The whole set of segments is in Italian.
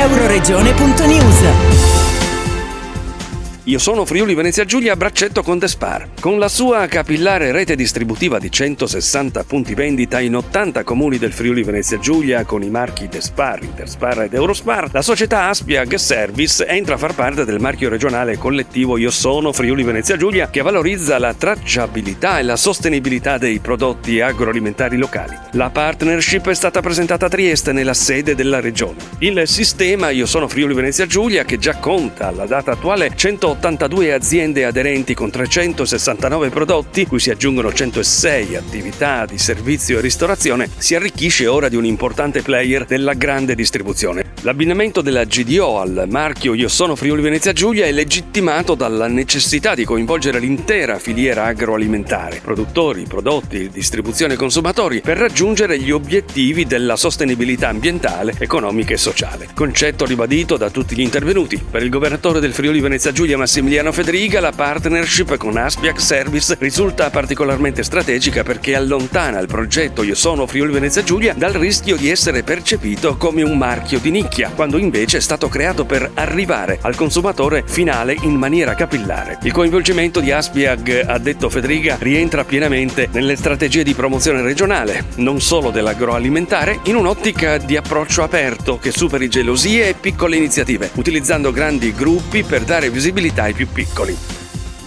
Euroregione.news. Io sono Friuli Venezia Giulia a braccetto con Despar. Con la sua capillare rete distributiva di 160 punti vendita in 80 comuni del Friuli Venezia Giulia con i marchi Despar, Interspar ed Eurospar, la società Aspiag Service entra a far parte del marchio regionale collettivo Io sono Friuli Venezia Giulia, che valorizza la tracciabilità e la sostenibilità dei prodotti agroalimentari locali. La partnership è stata presentata a Trieste nella sede della regione. Il sistema Io sono Friuli Venezia Giulia, che già conta alla data attuale 182 aziende aderenti con 369 prodotti, cui si aggiungono 106 attività di servizio e ristorazione, si arricchisce ora di un importante player della grande distribuzione. L'abbinamento della GDO al marchio Io sono Friuli Venezia Giulia è legittimato dalla necessità di coinvolgere l'intera filiera agroalimentare, produttori, prodotti, distribuzione e consumatori, per raggiungere gli obiettivi della sostenibilità ambientale, economica e sociale. Concetto ribadito da tutti gli intervenuti. Per il governatore del Friuli Venezia Giulia Massimiliano Federiga, la partnership con Aspiag Service risulta particolarmente strategica perché allontana il progetto Io sono Friuli Venezia Giulia dal rischio di essere percepito come un marchio di nicchia, quando invece è stato creato per arrivare al consumatore finale in maniera capillare. Il coinvolgimento di Aspiag, ha detto Federiga, rientra pienamente nelle strategie di promozione regionale, non solo dell'agroalimentare, in un'ottica di approccio aperto che superi gelosie e piccole iniziative, utilizzando grandi gruppi per dare visibilità ai più piccoli.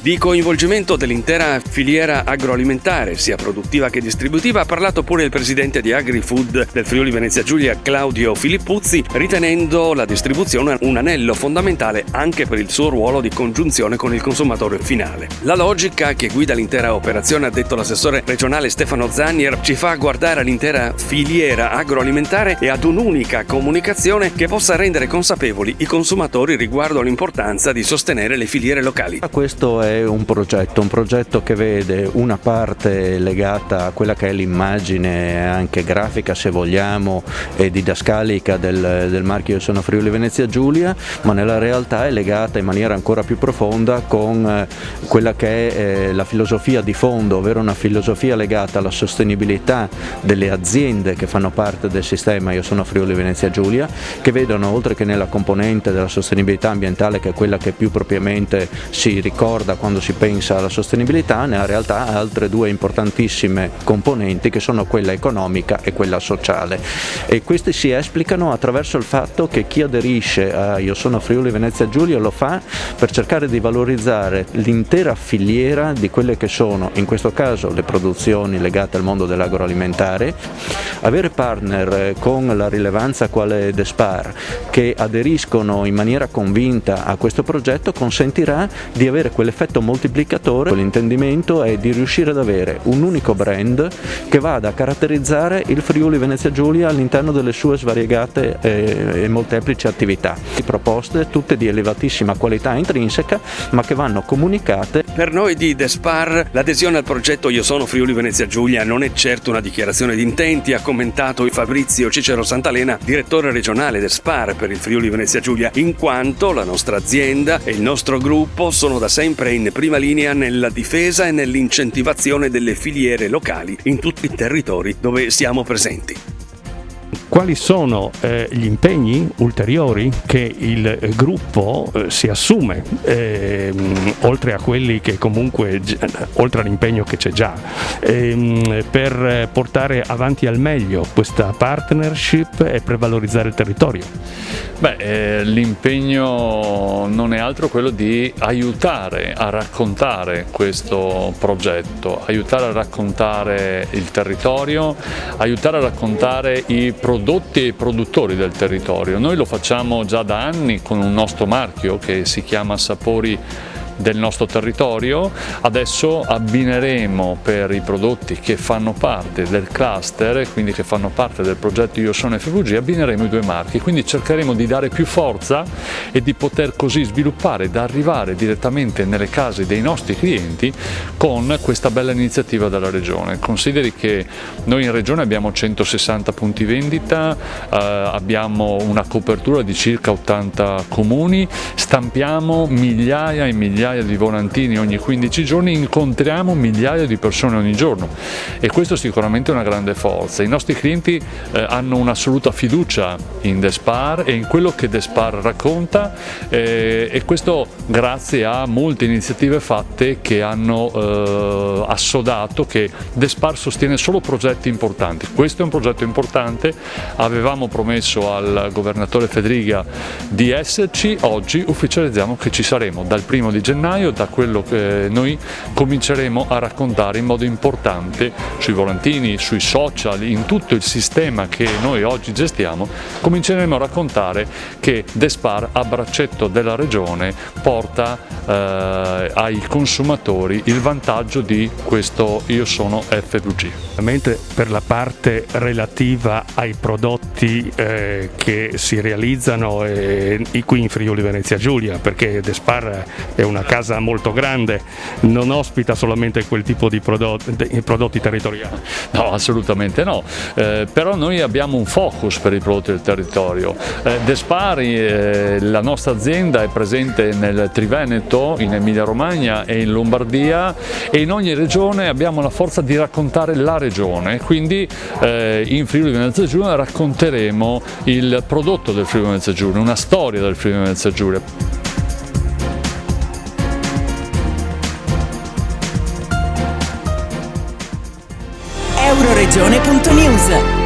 Di coinvolgimento dell'intera filiera agroalimentare, sia produttiva che distributiva, ha parlato pure il presidente di AgriFood del Friuli Venezia Giulia, Claudio Filippuzzi, ritenendo la distribuzione un anello fondamentale anche per il suo ruolo di congiunzione con il consumatore finale. La logica che guida l'intera operazione, ha detto l'assessore regionale Stefano Zannier, ci fa guardare all'intera filiera agroalimentare e ad un'unica comunicazione che possa rendere consapevoli i consumatori riguardo l'importanza di sostenere le filiere locali. Questo è un progetto che vede una parte legata a quella che è l'immagine anche grafica, se vogliamo, e didascalica del marchio Io sono Friuli Venezia Giulia, ma nella realtà è legata in maniera ancora più profonda con quella che è la filosofia di fondo, ovvero una filosofia legata alla sostenibilità delle aziende che fanno parte del sistema Io sono Friuli Venezia Giulia, che vedono, oltre che nella componente della sostenibilità ambientale, che è quella che più propriamente si ricorda quando si pensa alla sostenibilità, nella realtà altre due importantissime componenti, che sono quella economica e quella sociale, e questi si esplicano attraverso il fatto che chi aderisce a Io sono Friuli Venezia Giulia lo fa per cercare di valorizzare l'intera filiera di quelle che sono, in questo caso, le produzioni legate al mondo dell'agroalimentare. Avere partner con la rilevanza quale Despar, che aderiscono in maniera convinta a questo progetto, consentirà di avere quell'effetto moltiplicatore. L'intendimento è di riuscire ad avere un unico brand che vada a caratterizzare il Friuli Venezia Giulia all'interno delle sue svariegate e molteplici attività. Proposte tutte di elevatissima qualità intrinseca, ma che vanno comunicate. Per noi di Despar l'adesione al progetto Io sono Friuli Venezia Giulia non è certo una dichiarazione di intenti, ha commentato Fabrizio Cicero Santalena, direttore regionale Despar per il Friuli Venezia Giulia, in quanto la nostra azienda e il nostro gruppo sono da sempre in prima linea nella difesa e nell'incentivazione delle filiere locali in tutti i territori dove siamo presenti. Quali sono gli impegni ulteriori che il gruppo si assume, oltre a quelli che comunque, oltre all'impegno che c'è già, per portare avanti al meglio questa partnership e per valorizzare il territorio? L'impegno non è altro quello di aiutare a raccontare questo progetto, aiutare a raccontare il territorio, aiutare a raccontare i prodotti e i produttori del territorio. Noi lo facciamo già da anni con un nostro marchio che si chiama Sapori del nostro territorio. Adesso abbineremo per i prodotti che fanno parte del cluster, quindi che fanno parte del progetto Io sono FVG, abbineremo i due marchi, quindi cercheremo di dare più forza e di poter così sviluppare, da arrivare direttamente nelle case dei nostri clienti con questa bella iniziativa della Regione. Consideri che noi in Regione abbiamo 160 punti vendita, abbiamo una copertura di circa 80 comuni, stampiamo migliaia e migliaia migliaia di volantini ogni 15 giorni, incontriamo migliaia di persone ogni giorno e questo sicuramente è una grande forza. I nostri clienti hanno un'assoluta fiducia in Despar e in quello che Despar racconta e questo grazie a molte iniziative fatte che hanno assodato che Despar sostiene solo progetti importanti. Questo è un progetto importante, avevamo promesso al governatore Fedriga di esserci, oggi ufficializziamo che ci saremo dal 1° di gennaio, da quello che noi cominceremo a raccontare in modo importante sui volantini, sui social, in tutto il sistema che noi oggi gestiamo, cominceremo a raccontare che Despar a braccetto della regione porta ai consumatori il vantaggio di questo Io sono FVG. Mentre per la parte relativa ai prodotti che si realizzano qui in Friuli Venezia Giulia, perché Despar è una casa molto grande, non ospita solamente quel tipo di prodotti territoriali. No, assolutamente no, però noi abbiamo un focus per i prodotti del territorio. Despar, la nostra azienda è presente nel Triveneto, in Emilia Romagna e in Lombardia e in ogni regione abbiamo la forza di raccontare la regione, quindi in Friuli Venezia Giulia racconteremo il prodotto del Friuli Venezia Giulia, una storia del Friuli Venezia Giulia. Euroregione.news